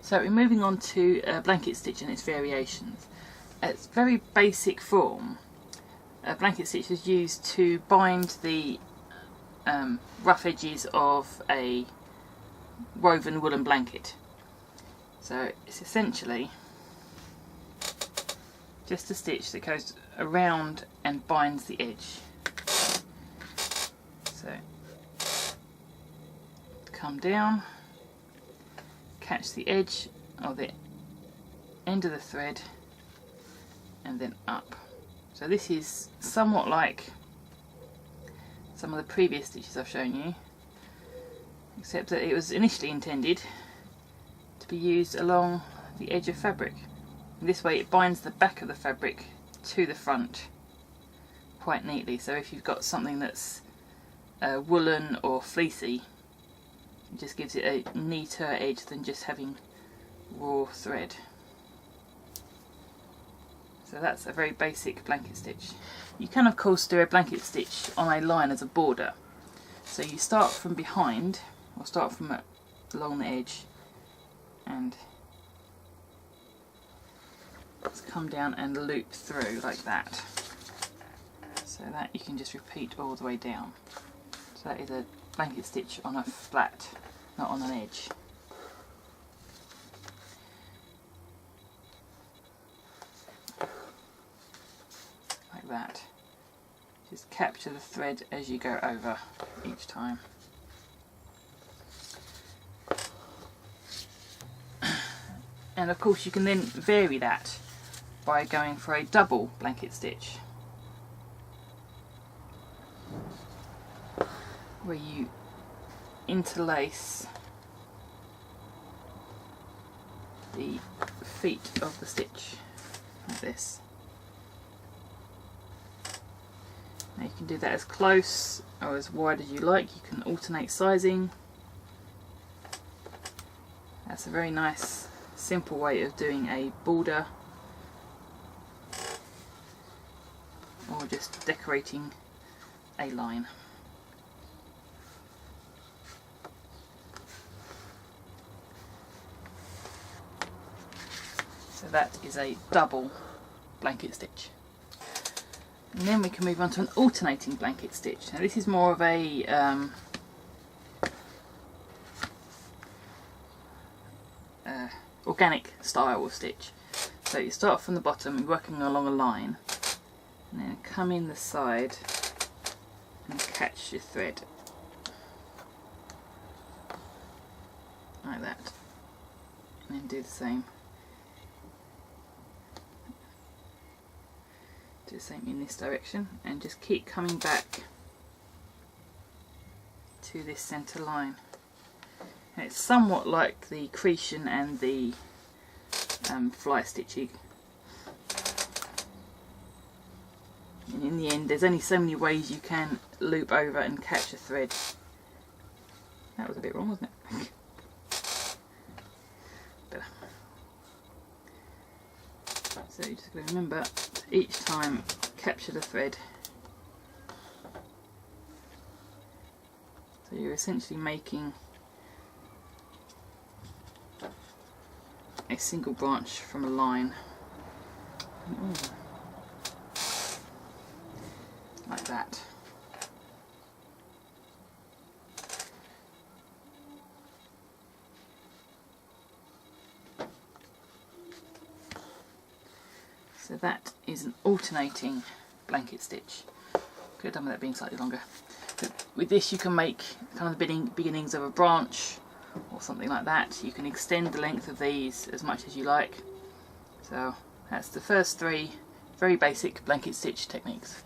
So we're moving on to blanket stitch and its variations. At its very basic form, a blanket stitch is used to bind the rough edges of a woven woolen blanket. So it's essentially just a stitch that goes around and binds the edge. So come down, catch the edge or the end of the thread and then up. So this is somewhat like some of the previous stitches I've shown you, except that it was initially intended to be used along the edge of fabric. This way it binds the back of the fabric to the front quite neatly, so if you've got something that's woolen or fleecy, it just gives it a neater edge than just having raw thread. So that's a very basic blanket stitch. You can of course do a blanket stitch on a line as a border. So you start from behind, or start from along the edge, and come down and loop through like that. So that you can just repeat all the way down. So that is a blanket stitch on a flat, not on an edge. Like that. Just capture the thread as you go over each time. And of course you can then vary that by going for a double blanket stitch, where you interlace the feet of the stitch like this. Now you can do that as close or as wide as you like. You can alternate sizing. That's a very nice simple way of doing a border or just decorating a line. So that is a double blanket stitch. And then we can move on to an alternating blanket stitch. Now this is more of a organic style of stitch. So you start from the bottom, you're working along a line, and then come in the side and catch your thread like that, and then do the same. Do the same in this direction and just keep coming back to this centre line. And it's somewhat like the Cretan and the fly stitching. And in the end there's only so many ways you can loop over and catch a thread. That was a bit wrong, wasn't it? Better. So you're just going to remember to each time capture the thread. So you're essentially making a single branch from a line. Like that. So that is an alternating blanket stitch. Could have done with that being slightly longer. But with this you can make kind of the beginnings of a branch or something like that. You can extend the length of these as much as you like. So that's the first three very basic blanket stitch techniques.